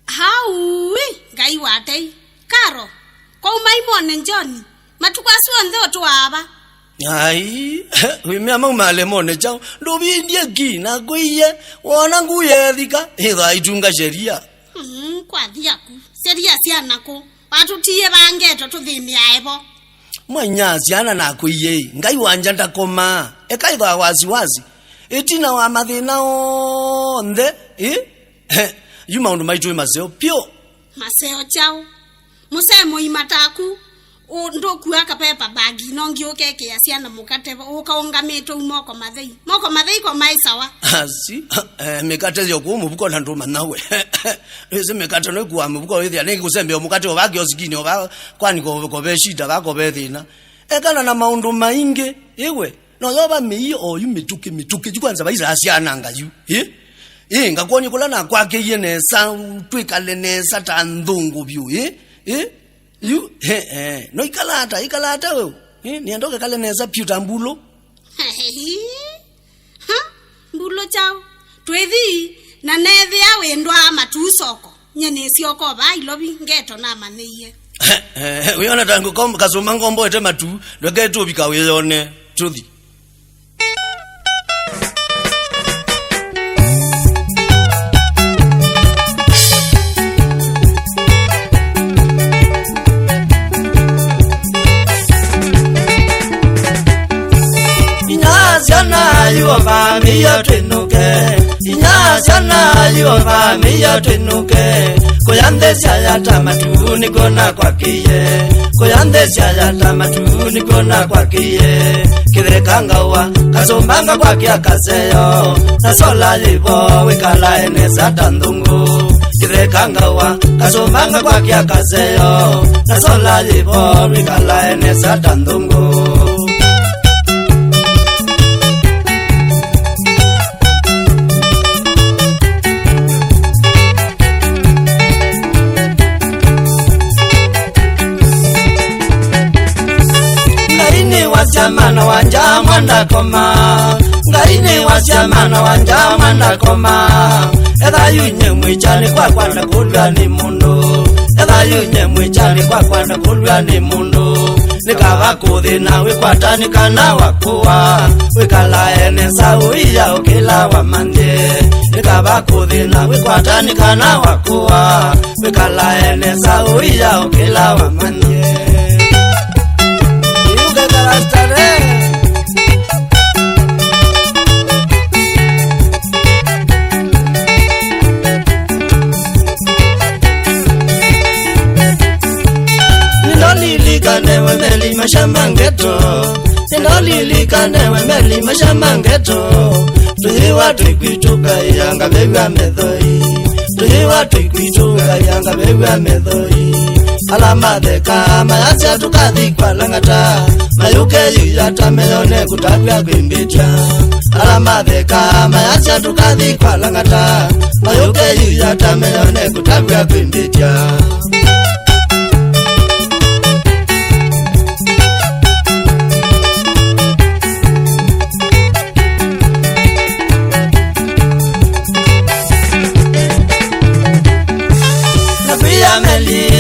Haui ngai watei karo kwa umaimone njoni matukwasu ndo twaba ai wimya male mone chao ndobindie kina kwiye wona nguye thika hitha itunga sheria kwa thiaku sheria cianako watutie bangeto tuthini aebo mwanya ciana na kwiye ngai wanja ndakoma ekaitha wasiwasi itina wa mathina onthe you maundu maitu maseo pio maseo chao musemo imataku ndoku akapepa bagi nongi okeke ya ciana mukate ukaungameto moko mathei kwa maisawa asi mikate yo kumubuko na nduma nawe ese mikate no kuwa mubuko withia ningi kusembe mukate obagi osikini oba kwani ko beshida bako bethina ekana na maundu mainge ewe no yoba miyo oyu mituke jikwanza baisa asiana ngayu ngakonye kulana kwake yenesa twikale nesa tandungu byu you no ikalata wewe niendoke kale nesa pyuta mbulo mbulo chao twethi na nethi awendwa matusoko nyene sioko ba ilobi ngeto na maneye uyona tangu kasoma ngombo ete matu ndoketu bikawe yone truthi Yuva miya twenuke Inyasana yuva miya twenuke Koyande siya tamatuni kona kwa kiye Koyande siya tamatuni kona kwa kiye Kire kangawa kasombanga kwa kia kaseyo Nasola libo wikala enesa tandungu Kire kangawa kasombanga kwa kia kaseyo Nasola libo wikala enesa tandungu Wasiamana wanja mwanda koma Ngaini wasiamana wanja mwanda koma Edha yunye mwichani kwa kwanda kulwa ni mundu Edha yunye mwichani kwa kwanda kulwa ni mundu Nikawa kuthi na wikwatani kana wakuwa Wikala enesa uiya ukila wa manje Nikawa kuthi na wikwatani kana wakuwa Wikala enesa uiya ukila wa manje Nindolilikandewe meli mashamangeto Nindolilikandewe meli mashamangeto Tuhiwa tukwituka yanga bewa medhoi Tuhiwa tukwituka yanga bewa medhoi Alamadeka mayasya tukathi kwa langata Mayuke yuyata meyone kutavya kwimbicha Alamadeka mayasya tukathi kwa langata Mayuke yuyata meyone kutavya kwimbicha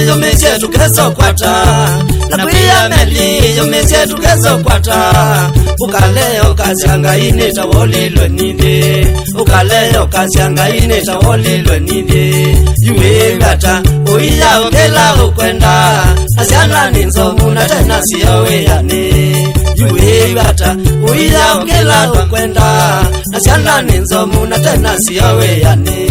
Yomeche tukeso kwata Nakuya meli yomeche tukeso kwata Ukaleyo kasianga ine tawolilwe ninde Ukaleyo kasianga ine tawolilwe ninde Yue gata uiya ukela ukwenda Asiana ninzomu na tena siyawe yane Yue gata uiya ukela ukwenda Asiana ninzomu na tena siyawe yane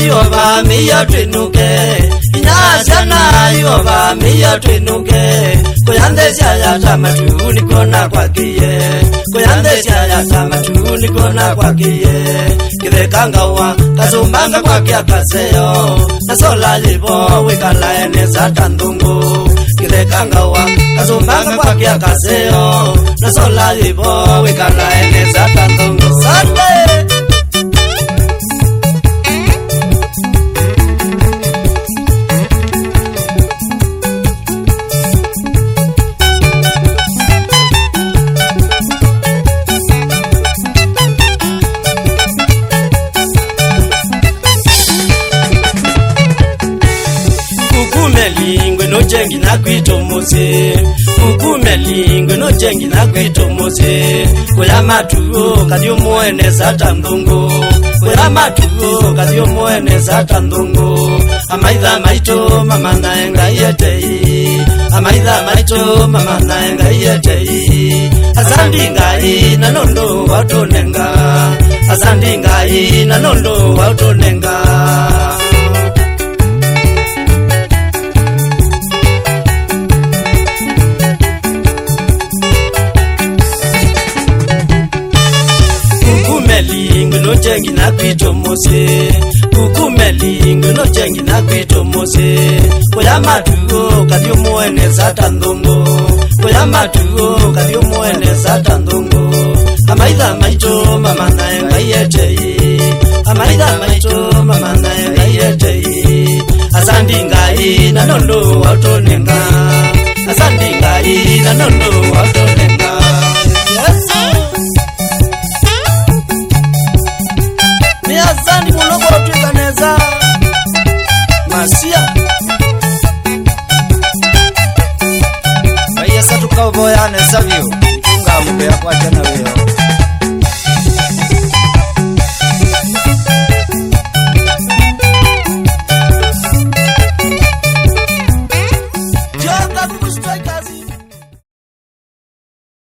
Yuva miya twenuke Inyasana yuva miya twenuke Kuyande siya tamatuni kona kwa kiye Kuyande siya tamatuni kona kwa kiye Kire kangawa kasumbanga kwa kia kaseyo Nasola libo wikala enesa tandungu Kire kangawa kasumbanga kwa kia kaseyo Nasola libo wikala enesa tandungu Sunday jengi na kwito mose ukumelingo no jengi na kwito mose koya matuo kadio muene sata ndongo koya matuo kadio muene sata ndongo amaitha maito mama naenga yetei amaitha maito mama naenga yetei asandi ngai na nondo watonenga asandi ngai na nondo watonenga ukumelingo no jengi na kwito mose ukumelingo no jengi na kwito mose koya matuo kadio muene sata ndongo koya matuo kadio muene sata ndongo amaitha maito mama naenga yetei amaitha maito mama naenga yetei asandi ngai na nondo watonenga asandi ngai na nondo watonenga